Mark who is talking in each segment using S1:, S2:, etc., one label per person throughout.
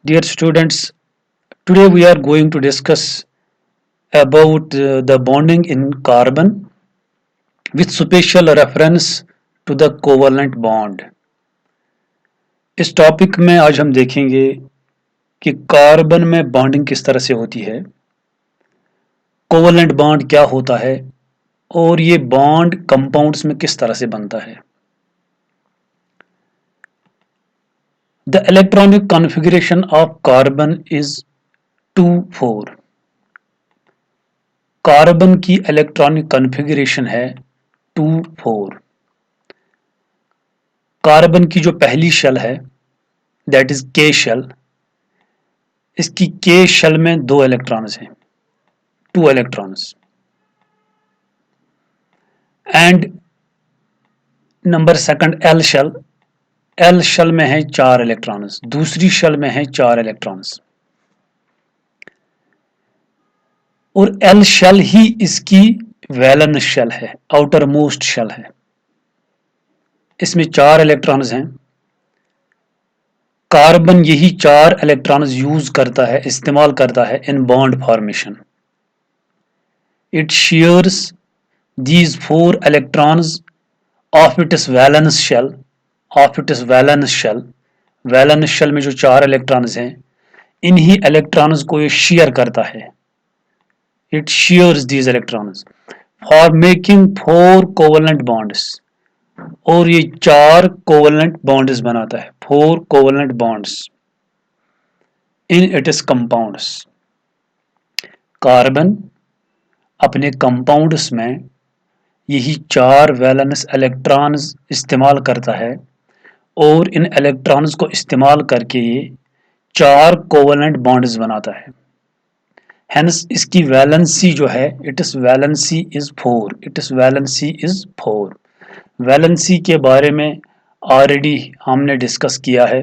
S1: Dear students, today we are going to discuss about the bonding in carbon with special reference to the covalent bond. इस topic में आज हम देखेंगे कि carbon में bonding किस तरह से होती है, कोवलेंट बॉन्ड क्या होता है और ये बॉन्ड कंपाउंड्स में किस तरह से बनता है. The electronic configuration of carbon is 2,4. Carbon की इलेक्ट्रॉनिक कॉन्फ़िगरेशन है 2,4. कार्बन की जो पहली शेल है दैट इज के शेल, इसकी के शेल में 2 इलेक्ट्रॉन्स हैं, 2 electrons. And number second L shell, L shell में है 4 इलेक्ट्रॉन्स, दूसरी शेल में है 4 इलेक्ट्रॉन्स. और एल शेल ही इसकी वैलेंस शेल है, आउटर मोस्ट शेल है. इसमें 4 इलेक्ट्रॉन्स हैं. कार्बन यही 4 इलेक्ट्रॉन्स यूज करता है, इस्तेमाल करता है in bond formation. It shares these 4 electrons of its valence shell, valence shell में जो 4 इलेक्ट्रॉन्स हैं, इन्हीं इलेक्ट्रॉन्स को ये शेयर करता है. It shares these electrons for making 4 covalent bonds. और ये 4 कोवलेंट बॉन्ड्स बनाता है, 4 covalent bonds in its compounds. Carbon अपने कंपाउंड्स में यही 4 वैलेंस इलेक्ट्रॉन्स इस्तेमाल करता है और इन इलेक्ट्रॉन्स को इस्तेमाल करके ये 4 कोवलेंट बॉन्ड्स बनाता है. हेंस इसकी वैलेंसी जो है, it's valency is 4. It's valency is 4. Valency के बारे में ऑलरेडी हमने डिस्कस किया है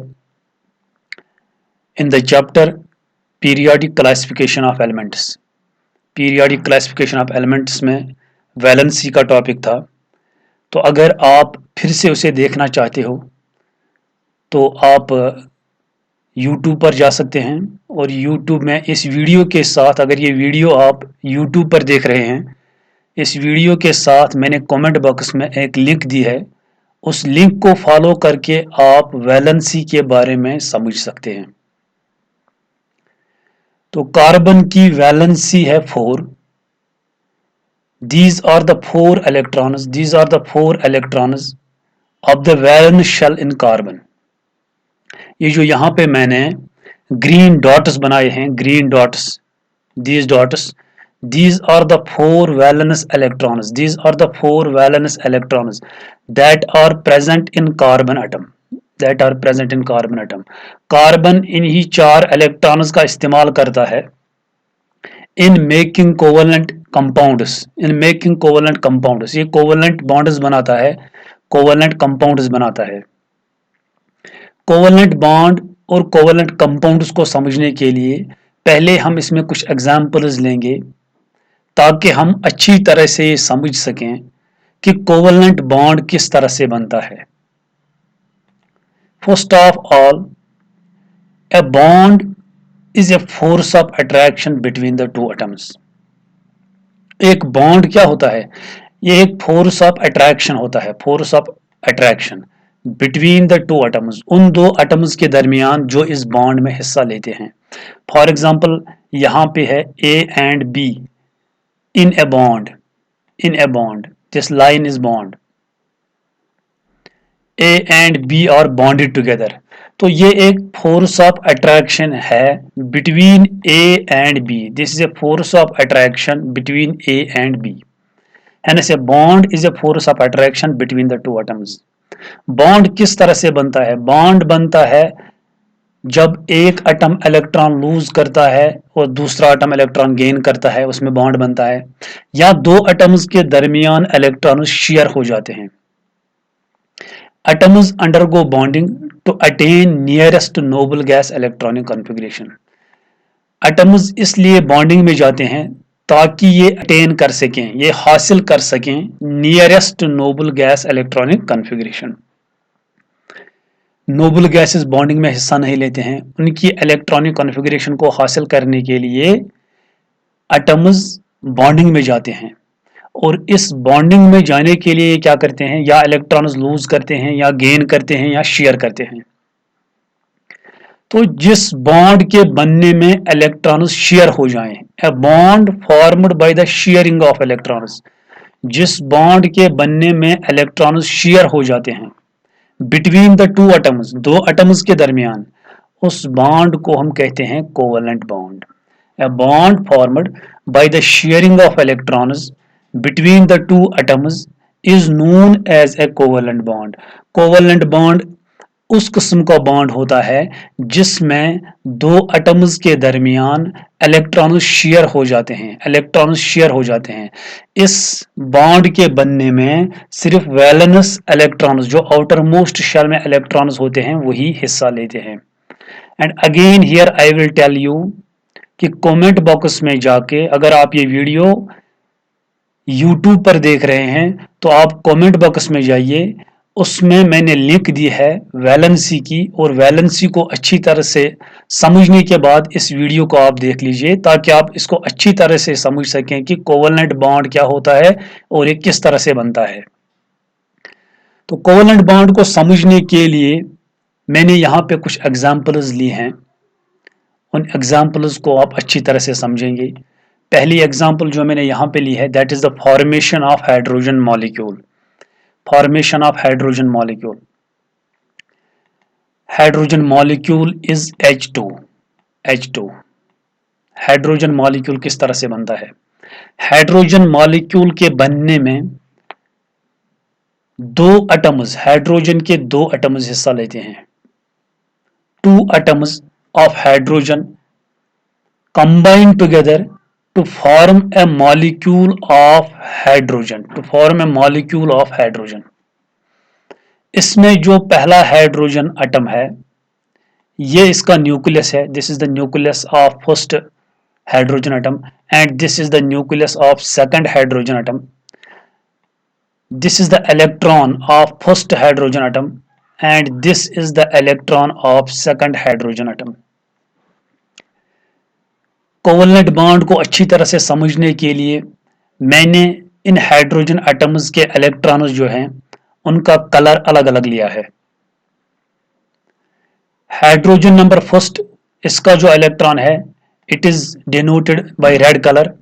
S1: in the chapter periodic classification of elements. Periodic classification of elements में वैलेंसी का टॉपिक था. तो अगर आप फिर से उसे देखना चाहते हो तो आप YouTube पर जा सकते हैं और YouTube में इस वीडियो के साथ, अगर ये वीडियो आप YouTube पर देख रहे हैं, इस वीडियो के साथ मैंने कमेंट बॉक्स में एक लिंक दी है. उस लिंक को फॉलो करके आप वैलेंसी के बारे में समझ सकते हैं. तो कार्बन की वैलेंसी है 4. These are the 4 electrons. These are the 4 electrons of the valence shell in carbon. ये जो यहाँ पे मैंने ग्रीन डॉट्स बनाए हैं, green dots, these dots, these are the 4 valence electrons. These are the 4 valence electrons that are present in carbon atom. That are present in carbon atom. Carbon इन्हीं 4 electrons का इस्तेमाल करता है in making covalent compounds. In making covalent compounds, ये covalent bonds बनाता है, covalent compounds बनाता है. covalent bond और covalent compounds को समझने के लिए पहले हम इसमें कुछ एग्जाम्पल्स लेंगे ताकि हम अच्छी तरह से ये समझ सकें कि covalent bond किस तरह से बनता है. First of all, a bond is a force of attraction between the two atoms. एक बॉन्ड क्या होता है? ये एक फोर्स ऑफ अट्रैक्शन होता है, force of attraction between the two atoms, उन 2 एटम्स के दरमियान जो इस बॉन्ड में हिस्सा लेते हैं. फॉर एग्जांपल यहाँ पे है A and B in a bond, this line is bond. A and B are bonded together. तो ये एक फोर्स ऑफ अट्रैक्शन है between A and B. This is a force of attraction between A and B. Hence a bond is a force of attraction between the two atoms. Bond किस तरह से बनता है? Bond बनता है जब एक एटम इलेक्ट्रॉन लूज करता है और दूसरा एटम इलेक्ट्रॉन गेन करता है, उसमें बॉन्ड बनता है. या 2 एटम्स के दरमियान इलेक्ट्रॉन शेयर हो जाते हैं. Atoms undergo bonding to attain nearest noble gas electronic configuration. Atoms इसलिए बॉन्डिंग में जाते हैं ताकि ये अटेन कर सकें, ये हासिल कर सकें nearest noble gas electronic configuration. Noble gases bonding में हिस्सा नहीं लेते हैं, उनकी इलेक्ट्रॉनिक कॉन्फ़िगरेशन को हासिल करने के लिए एटम्स बॉन्डिंग में जाते हैं, और इस बॉन्डिंग में जाने के लिए क्या करते हैं, या इलेक्ट्रॉन्स लूज करते हैं, या गेन करते हैं, या शेयर करते हैं। तो जिस बॉन्ड के बनने में इलेक्ट्रॉन्स शेयर हो जाएं, a bond formed by the sharing of electrons, जिस बॉन्ड के बनने में इलेक्ट्रॉन्स शेयर हो जाते हैं बिटवीन द टू एटम्स, दो एटम्स के दरमियान, उस बॉन्ड को हम कहते हैं covalent bond. A bond formed by the sharing of electrons between the two atoms is known as a covalent bond। Covalent bond उस किस्म का बॉन्ड होता है जिसमें दो एटम्स के दरमियान इलेक्ट्रॉन्स शेयर हो जाते हैं, इलेक्ट्रॉन्स शेयर हो जाते हैं। इस बॉन्ड के बनने में सिर्फ वैलेंस इलेक्ट्रॉन्स, जो आउटर मोस्ट शेल में इलेक्ट्रॉन्स होते हैं, वही हिस्सा लेते हैं। And again here I will tell you कि कमेंट बॉक्स में जाके, अगर आप ये वीडियो YouTube पर देख रहे हैं तो आप कमेंट बॉक्स में जाइए, उसमें मैंने लिंक दी है वैलेंसी की, और वैलेंसी को अच्छी तरह से समझने के बाद इस वीडियो को आप देख लीजिए, ताकि आप इसको अच्छी तरह से समझ सकें कि कोवेलेंट बॉन्ड क्या होता है और ये किस तरह से बनता है। तो कोवेलेंट बॉन्ड को समझने के लिए मैंने यहाँ पे कुछ एग्जाम्पल्स ली हैं, उन एग्जाम्पल्स को आप अच्छी तरह से समझेंगे। पहली एग्जाम्पल जो मैंने यहाँ पे ली है, that is the formation of hydrogen molecule. Formation of hydrogen molecule, hydrogen molecule is H2। H2 hydrogen molecule किस तरह से बनता है? हाइड्रोजन मॉलिक्यूल के बनने में दो एटम्स, हाइड्रोजन के दो एटम्स हिस्सा लेते हैं। Two atoms of hydrogen combine together to form a molecule of hydrogen, to form a molecule of hydrogen। इसमें जो पहला हाइड्रोजन एटम है, ये इसका न्यूक्लियस है, this is the nucleus of first hydrogen atom, and this is the nucleus of second hydrogen atom. This is the electron of first hydrogen atom, and this is the electron of second hydrogen atom. Covalent bond को अच्छी तरह से समझने के लिए मैंने इन hydrogen atoms के electrons जो हैं उनका कलर अलग अलग लिया है। हाइड्रोजन नंबर फर्स्ट, इसका जो इलेक्ट्रॉन है it is denoted by red colour.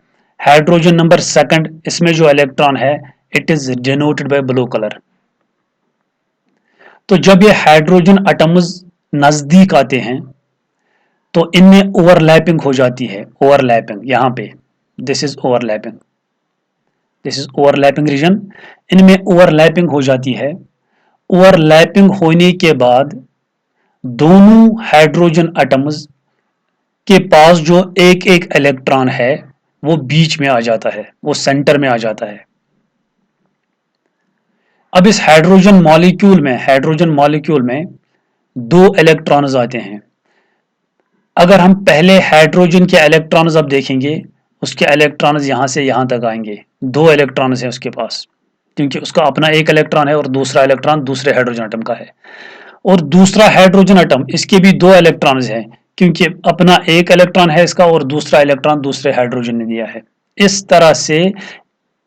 S1: Hydrogen number second, इसमें जो इलेक्ट्रॉन है it is denoted by blue colour. तो जब ये हाइड्रोजन एटम्स नजदीक आते हैं तो इनमें ओवरलैपिंग हो जाती है। ओवरलैपिंग यहाँ पे, this is overlapping, this is overlapping region, इनमें ओवरलैपिंग हो जाती है। ओवरलैपिंग होने के बाद दोनों हाइड्रोजन एटम्स के पास जो एक एक इलेक्ट्रॉन है वो बीच में आ जाता है, वो सेंटर में आ जाता है। अब इस हाइड्रोजन मॉलिक्यूल में दो इलेक्ट्रॉन्स आते हैं। अगर हम पहले हाइड्रोजन के इलेक्ट्रॉन्स अब देखेंगे, उसके इलेक्ट्रॉन्स यहाँ से यहाँ तक आएंगे, दो इलेक्ट्रॉन्स हैं उसके पास, क्योंकि उसका अपना एक इलेक्ट्रॉन है और दूसरा इलेक्ट्रॉन दूसरे हाइड्रोजन एटम का है। और दूसरा हाइड्रोजन एटम, इसके भी दो इलेक्ट्रॉन्स हैं, क्योंकि अपना एक इलेक्ट्रॉन है इसका और दूसरा इलेक्ट्रॉन दूसरे हाइड्रोजन ने दिया है। इस तरह से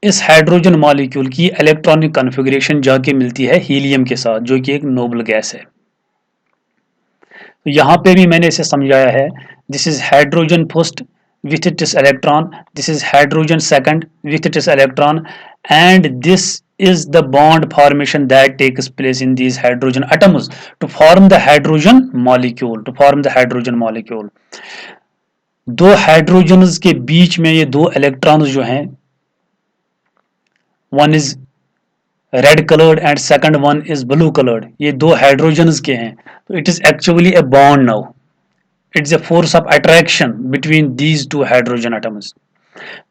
S1: इस हाइड्रोजन मॉलिक्यूल की इलेक्ट्रॉनिक कॉन्फ़िगरेशन जाके मिलती है हीलियम के साथ, जो कि एक नोबल गैस है। तो यहाँ पे भी मैंने इसे समझाया है, this is hydrogen first with its electron, this is hydrogen second with its electron, and this is the bond formation that takes place in these hydrogen atoms to form the hydrogen molecule। दो hydrogens के बीच में ये दो electrons जो हैं, one is red coloured and second one is blue coloured, ये दो hydrogens के हैं। तो it is actually a bond now, it's a force of attraction between these two hydrogen atoms.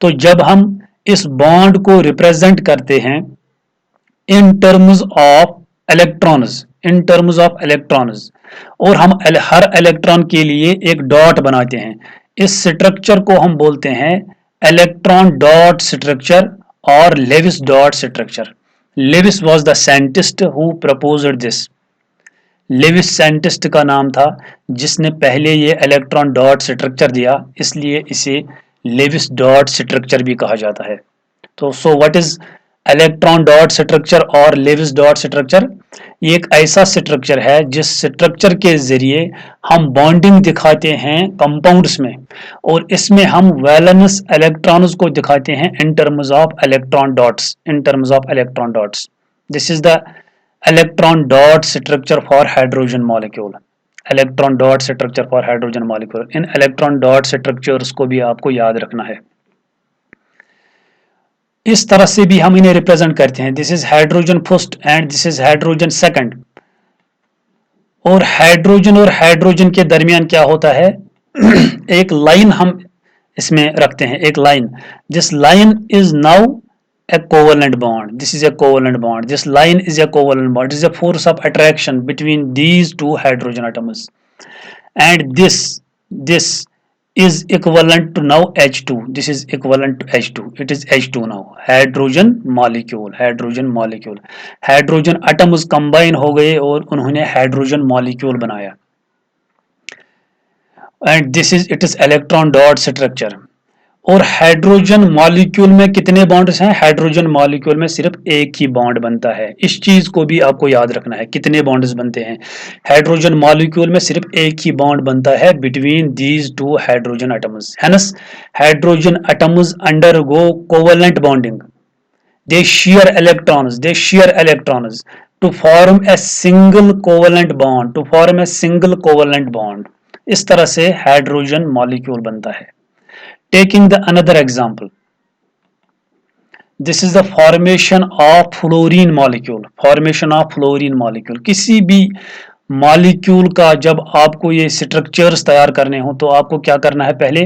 S1: तो जब हम इस बॉन्ड को रिप्रेजेंट करते हैं इन टर्म्स ऑफ इलेक्ट्रॉन्स, और हम हर इलेक्ट्रॉन के लिए एक डॉट बनाते हैं, इस स्ट्रक्चर को हम बोलते हैं इलेक्ट्रॉन डॉट स्ट्रक्चर और Lewis dot structure. Lewis was the scientist who proposed this. Lewis scientist का नाम था जिसने पहले ये इलेक्ट्रॉन डॉट स्ट्रक्चर दिया, इसलिए इसे लेविस डॉट स्ट्रक्चर भी कहा जाता है। तो so what is electron dot structure और लेविस डॉट स्ट्रक्चर? ये एक ऐसा स्ट्रक्चर है जिस स्ट्रक्चर के जरिए हम बॉन्डिंग दिखाते हैं कंपाउंड्स में, और इसमें हम वैलेंस इलेक्ट्रॉन्स को दिखाते हैं इन terms of electron dots, in terms of electron dots. This is the electron dot structure for hydrogen molecule, electron dot structure for hydrogen molecule. In electron dot structures को भी आपको याद रखना है। इस तरह से भी हम इन्हें रिप्रेजेंट करते हैं। This is hydrogen first and this is hydrogen second. और हाइड्रोजन के दरमियान क्या होता है? एक लाइन हम इसमें रखते हैं, एक line. This line is now a covalent bond. This is a covalent bond. This line is a covalent bond. It is a force of attraction between these two hydrogen atoms. And this is equivalent to now H2. This is equivalent to H2. It is H2 now. Hydrogen molecule. Hydrogen molecule. Hydrogen atoms combine हो गए और उन्होंने hydrogen molecule बनाया. And this is it is electron dot structure. और hydrogen molecule में कितने bonds हैं? Hydrogen molecule में सिर्फ एक ही बॉन्ड बनता है। इस चीज को भी आपको याद रखना है, कितने बॉन्ड्स बनते हैं। हाइड्रोजन मॉलिक्यूल में सिर्फ एक ही बॉन्ड बनता है between these two hydrogen atoms. Hence hydrogen atoms undergo covalent bonding, they share electrons to form a single covalent bond, to form a single covalent bond. इस तरह से हाइड्रोजन मॉलिक्यूल बनता है। Taking the another example, this is the formation of fluorine molecule. Formation of fluorine molecule. किसी भी molecule का जब आपको ये स्ट्रक्चर्स तैयार करने हो तो आपको क्या करना है? पहले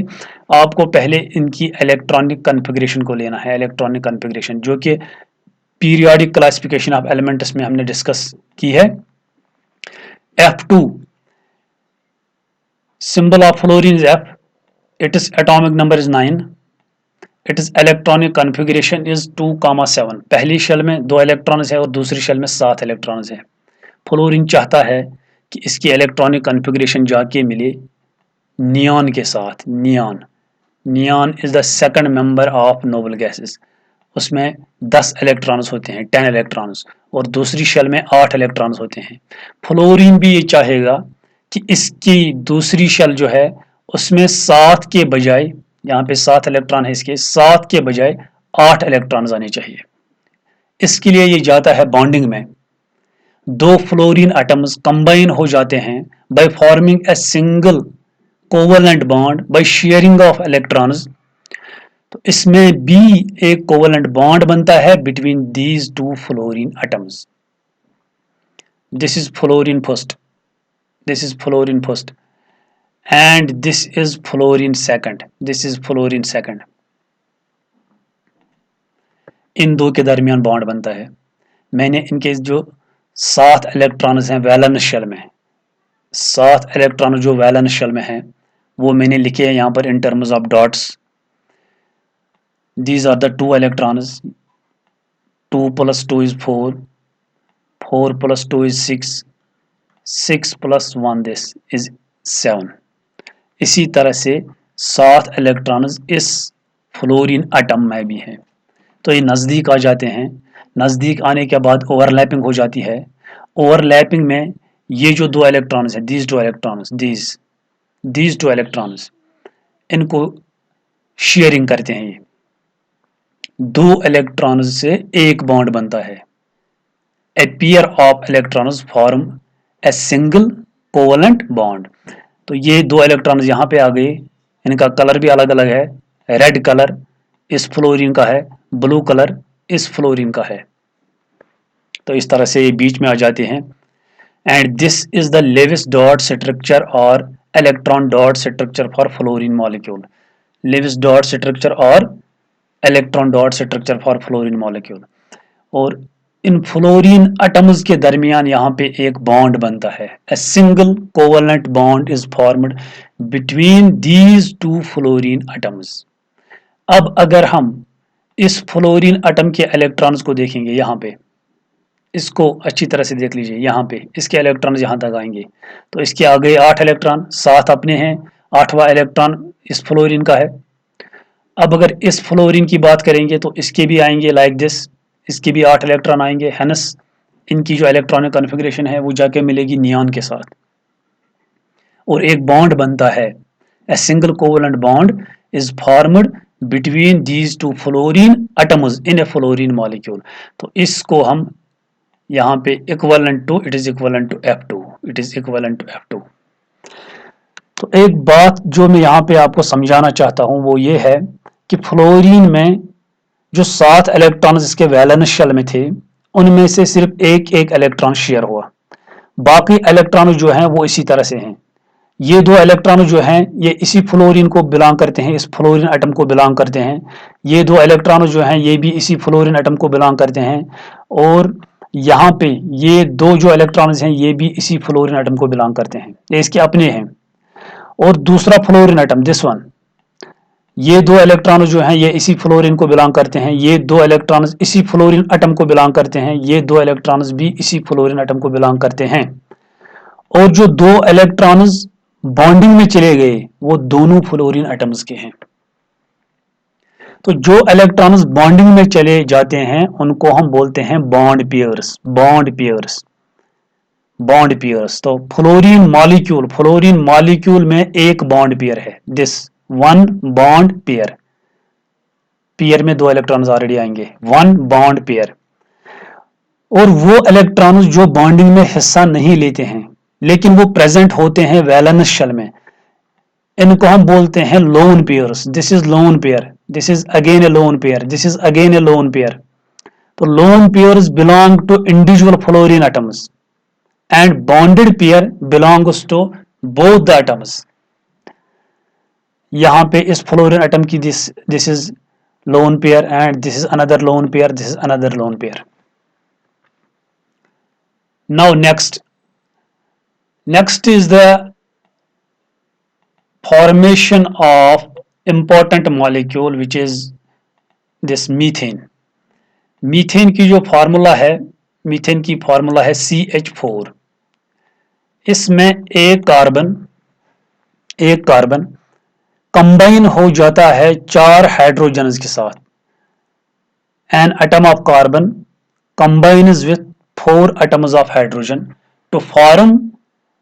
S1: आपको पहले इनकी इलेक्ट्रॉनिक कॉन्फ़िगरेशन को लेना है। इलेक्ट्रॉनिक कॉन्फ़िगरेशन जो कि पीरियोडिक क्लासिफिकेशन ऑफ एलिमेंट्स में हमने डिस्कस की है। F2 symbol of fluorine is F. Its atomic number is 9. Its electronic configuration is 2,7. पहली शेल में 2 इलेक्ट्रॉन्स है और दूसरी शेल में 7 इलेक्ट्रॉन्स है। फ्लोरीन चाहता है कि इसकी इलेक्ट्रॉनिक कॉन्फ़िगरेशन जाके मिले नियॉन के साथ। Neon is the second member of noble gases. उसमें 10 इलेक्ट्रॉन्स होते हैं, 10 इलेक्ट्रॉन्स, और दूसरी शेल में 8 इलेक्ट्रॉन्स होते हैं। फ्लोरीन भी ये चाहेगा कि इसकी दूसरी शेल जो है उसमें 7 के बजाय, यहाँ पे 7 इलेक्ट्रॉन है, इसके 7 के बजाय 8 इलेक्ट्रॉन्स आने चाहिए। इसके लिए ये जाता है बॉन्डिंग में। 2 फ्लोरीन एटम्स कंबाइन हो जाते हैं by forming a single covalent bond by sharing of electrons. तो इसमें भी एक कोवेलेंट बॉन्ड बनता है between these 2 fluorine atoms. This is fluorine first, this is fluorine first and this is fluorine second, this is fluorine second। इन दो के दरमियान bond बनता है। मैंने इनके जो 7 इलेक्ट्रॉन्स हैं वैलेंस शेल में, 7 इलेक्ट्रॉन जो वैलेंस शेल में हैं वो मैंने लिखे हैं यहाँ पर in terms of dots. These are the 2 electrons, 2 + 2 is 4, 4 + 2 is 6, 6 + 1 this is 7। इसी तरह से 7 इलेक्ट्रॉन्स इस फ्लोरीन एटम में भी हैं। तो ये नज़दीक आ जाते हैं। नज़दीक आने के बाद ओवरलैपिंग हो जाती है। ओवरलैपिंग में ये जो 2 इलेक्ट्रॉन्स हैं, दीज 2 इलेक्ट्रॉन्स, दीज 2 इलेक्ट्रॉन्स, इनको शेयरिंग करते हैं। ये 2 इलेक्ट्रॉन्स से एक बॉन्ड बनता है। A pair of electrons form a single covalent bond. तो ये 2 इलेक्ट्रॉन्स यहाँ पे आ गए, इनका कलर भी अलग अलग है। रेड कलर इस फ्लोरीन का है, ब्लू कलर इस फ्लोरीन का है। तो इस तरह से ये बीच में आ जाते हैं। And this is the Lewis dot structure और electron dot structure for fluorine molecule. Lewis dot structure और electron dot structure for fluorine molecule. और इन फ्लोरीन एटम्स के दरमियान यहाँ पे एक बॉन्ड बनता है। A single covalent bond is formed between these 2 fluorine atoms. अब अगर हम इस फ्लोरीन एटम के इलेक्ट्रॉन्स को देखेंगे यहाँ पे, इसको अच्छी तरह से देख लीजिए, यहाँ पे इसके इलेक्ट्रॉन यहाँ तक आएंगे, तो इसके आगे 8 इलेक्ट्रॉन, 7 अपने हैं, 8वां इलेक्ट्रॉन इस फ्लोरीन का है। अब अगर इस फ्लोरीन की बात करेंगे तो इसके भी आएंगे लाइक दिस, इसके भी 8 इलेक्ट्रॉन आएंगे, हेनस इनकी जो इलेक्ट्रॉनिक कॉन्फ़िगरेशन है वो जाके मिलेगी नियॉन के साथ, और एक बॉन्ड बनता है। A single covalent bond is formed between these two fluorine atoms in a fluorine molecule. तो इसको हम यहाँ पे equivalent to, it is equivalent to F2, it is equivalent to F2। तो एक बात जो मैं यहाँ पे आपको समझाना चाहता हूँ वो ये है कि फ्लोरीन में जो 7 इलेक्ट्रॉन इसके वैलेंस शेल में थे, उनमें से सिर्फ एक एक इलेक्ट्रॉन शेयर हुआ, बाकी इलेक्ट्रॉन जो हैं वो इसी तरह से हैं। ये 2 इलेक्ट्रॉन जो हैं ये इसी फ्लोरीन को बिलोंग करते हैं, इस फ्लोरीन एटम को बिलोंग करते हैं। ये 2 इलेक्ट्रॉन जो हैं ये भी इसी फ्लोरीन एटम को बिलोंग करते हैं, और यहाँ पे ये 2 जो इलेक्ट्रॉन्स हैं ये भी इसी फ्लोरीन एटम को बिलोंग करते हैं, ये इसके अपने हैं। और दूसरा फ्लोरीन एटम दिस वन, ये 2 इलेक्ट्रॉन जो हैं ये इसी फ्लोरीन को बिलोंग करते हैं, ये 2 इलेक्ट्रॉन इसी फ्लोरीन एटम को बिलोंग करते हैं, ये 2 इलेक्ट्रॉन भी इसी फ्लोरीन एटम को बिलोंग करते हैं। और जो 2 इलेक्ट्रॉन्स बॉन्डिंग में चले गए वो दोनों फ्लोरीन एटम्स के हैं। तो जो इलेक्ट्रॉन्स बॉन्डिंग में चले जाते हैं उनको हम बोलते हैं bond pairs, bond pairs, bond pairs. तो फ्लोरीन मॉलिक्यूल में एक बॉन्ड पेयर है, this one bond pair, pair में 2 इलेक्ट्रॉन्स ऑलरेडी आएंगे, वन बॉन्ड पेयर। और वो इलेक्ट्रॉन्स जो बॉन्डिंग में हिस्सा नहीं लेते हैं लेकिन वो प्रेजेंट होते हैं वैलेंस शेल में, इनको हम बोलते हैं lone pairs. This is lone pair, this is again a lone pair, this is again a lone pair. तो lone pairs belong to individual fluorine atoms and bonded pair belongs to both the atoms. यहाँ पे इस fluorine atom की this is lone pair and this is another lone pair, this is another lone pair. Now next is the formation of important molecule which is this methane। Methane की जो formula है, methane की formula है CH4। इसमें एक carbon combine हो जाता है 4 हाइड्रोजन्स के साथ। An atom of carbon combines with 4 atoms of hydrogen to form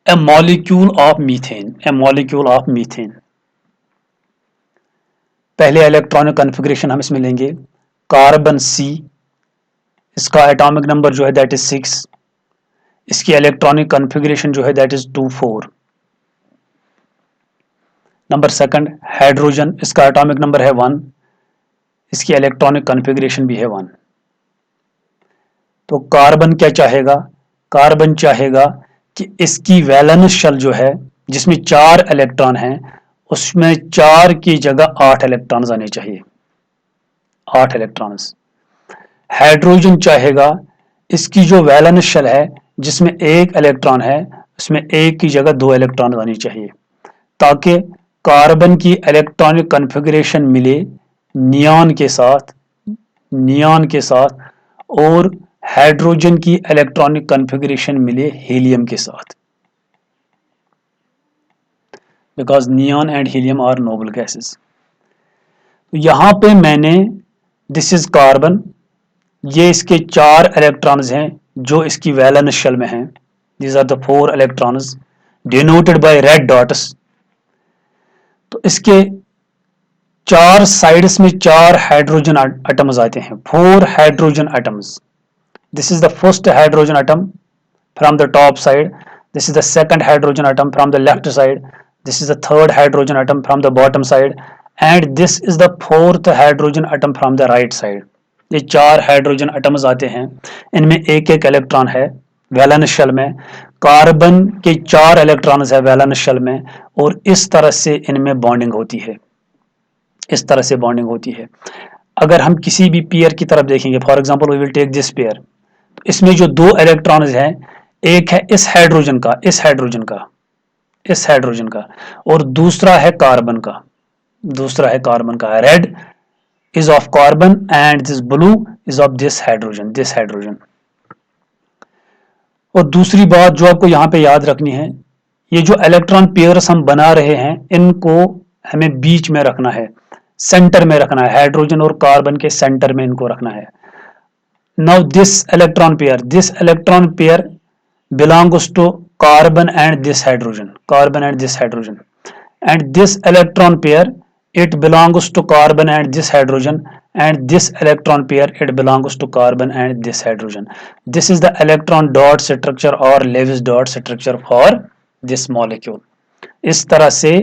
S1: a molecule of methane, a molecule of methane। पहले इलेक्ट्रॉनिक कॉन्फ़िगरेशन हम इसमें लेंगे, कार्बन C, इसका एटॉमिक नंबर जो है दैट इज 6, इसकी इलेक्ट्रॉनिक कॉन्फ़िगरेशन जो है that is 2,4। Number second hydrogen, इसका एटॉमिक नंबर है 1, इसकी इलेक्ट्रॉनिक कॉन्फ़िगरेशन भी है 1। तो कार्बन क्या चाहेगा, कार्बन चाहेगा कि इसकी वैलेंस शेल जो है जिसमें 4 इलेक्ट्रॉन हैं उसमें 4 की जगह 8 इलेक्ट्रॉन्स आने चाहिए, 8 इलेक्ट्रॉन्स। हाइड्रोजन चाहेगा इसकी जो वैलेंस शेल है जिसमें 1 इलेक्ट्रॉन है उसमें 1 की जगह 2 इलेक्ट्रॉन आनी चाहिए, ताकि कार्बन की इलेक्ट्रॉनिक कॉन्फ़िगरेशन मिले नियॉन के साथ और हाइड्रोजन की इलेक्ट्रॉनिक कॉन्फ़िगरेशन मिले हीलियम के साथ, because neon and helium are noble gases. यहां पे मैंने दिस इज कार्बन, ये इसके 4 इलेक्ट्रॉन्स हैं जो इसकी वैलेंस शेल में हैं, these are the 4 electrons denoted by red dots. तो इसके 4 साइड्स में 4 हाइड्रोजन एटम्स आते हैं, 4 hydrogen atoms. This is the first hydrogen atom from the top side, this is the second hydrogen atom from the left side, this is the third hydrogen atom from the bottom side and this is the fourth hydrogen atom from the right side। ये 4 hydrogen atoms आते हैं, इनमें एक एक electron है valence shell में, carbon के 4 electrons है वैलेंस शेल में, और इस तरह से इनमें बॉन्डिंग होती है, इस तरह से बॉन्डिंग होती है। अगर हम किसी भी पेयर की तरफ देखेंगे, for example we will take this pair, तो इसमें जो 2 इलेक्ट्रॉन्स हैं, एक है इस हाइड्रोजन का और दूसरा है कार्बन का, red is of carbon and this blue is of this hydrogen। और दूसरी बात जो आपको यहाँ पे याद रखनी है, ये जो इलेक्ट्रॉन पेयर्स हम बना रहे हैं इनको हमें बीच में रखना है, सेंटर में रखना है, हाइड्रोजन और कार्बन के सेंटर में इनको रखना है. Now this electron pair belongs to carbon and this hydrogen, and this electron pair it belongs to carbon and this hydrogen, and this electron pair it belongs to carbon and this hydrogen. This is the electron dot structure or Lewis dot structure for this molecule. इस तरह से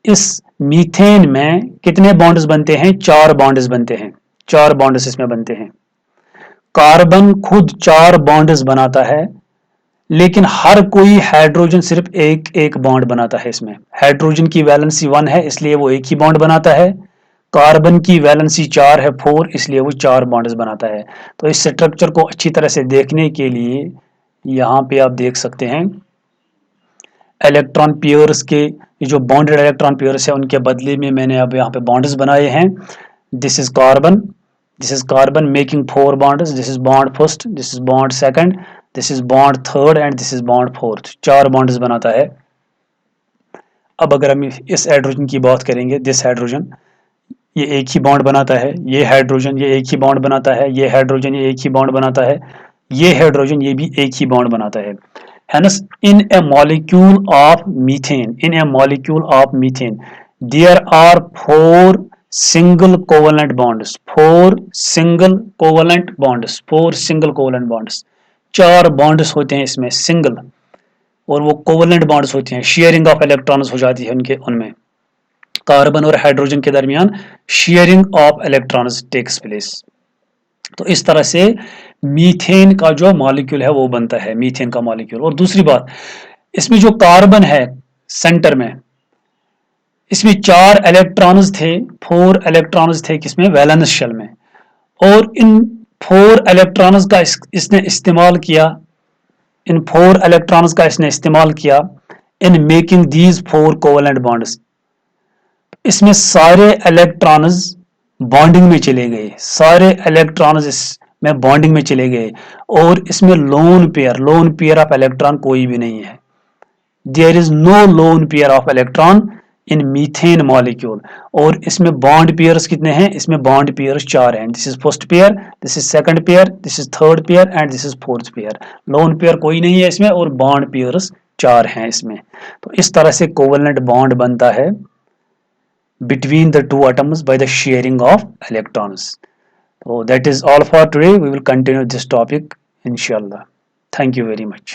S1: इस methane में कितने bonds बनते हैं? 4 bonds बनते हैं, 4 बॉन्ड्स इसमें बनते हैं. कार्बन खुद 4 बॉन्ड्स बनाता है, लेकिन हर कोई हाइड्रोजन सिर्फ एक एक बॉन्ड बनाता है. इसमें हाइड्रोजन की वैलेंसी 1 है, इसलिए वो एक ही बॉन्ड बनाता है. कार्बन की वैलेंसी 4 है, 4, इसलिए वो 4 बॉन्ड्स बनाता है. तो इस स्ट्रक्चर को अच्छी तरह से देखने के लिए यहाँ पे आप देख सकते हैं इलेक्ट्रॉन पेयर्स के, ये जो बॉन्डेड इलेक्ट्रॉन पेयर्स है उनके बदले में मैंने अब यहाँ पे बॉन्ड्स बनाए हैं. This is carbon making 4 bonds. This is bond first, this is bond second, this is bond third and this is bond fourth. 4 bonds बनाता है. अब अगर हम इस हाइड्रोजन की बात करेंगे, दिस हाइड्रोजन ये एक ही बॉन्ड बनाता है, ये हाइड्रोजन ये एक ही बॉन्ड बनाता है, ये हाइड्रोजन ये एक ही बॉन्ड बनाता है, ये हाइड्रोजन ये भी एक ही बॉन्ड बनाता है. Hence in a molecule of methane there are 4 single covalent bonds, 4 single covalent bonds. 4 bonds होते हैं इसमें सिंगल, और वो कोवलेंट बॉन्ड्स होते हैं. शेयरिंग ऑफ इलेक्ट्रॉन्स हो जाती है उनमें कार्बन और हाइड्रोजन के दरमियान sharing of electrons takes place. तो इस तरह से मीथेन का जो मॉलिक्यूल है वो बनता है, मीथेन का मॉलिक्यूल. और दूसरी बात, इसमें जो कार्बन है सेंटर में, इसमें 4 इलेक्ट्रॉन्स थे, 4 इलेक्ट्रॉन्स थे किसमें? वैलेंस शेल में. और इन 4 इलेक्ट्रॉन्स का इसने इस्तेमाल किया, इन 4 इलेक्ट्रॉन्स का इसने इस्तेमाल किया in making these 4 covalent bonds. इसमें सारे इलेक्ट्रॉन्स बॉन्डिंग में चले गए, सारे इलेक्ट्रॉन्स इसमें बॉन्डिंग में चले गए, और इसमें लोन पेयर ऑफ इलेक्ट्रॉन कोई भी नहीं है. There is no lone pair of electron in methane molecule. और इसमें बॉन्ड पेयर्स कितने हैं? इसमें बॉन्ड पेयर्स 4 हैं. This is first pair, this is second pair, this is third pair and this is fourth pair. Lone pair कोई नहीं है इसमें, और बॉन्ड पेयर्स 4 हैं इसमें. तो इस तरह से कोवेलेंट बॉन्ड बनता है between the 2 atoms by the sharing of electrons. So that is all for today. We will continue this topic inshallah. Thank you very much.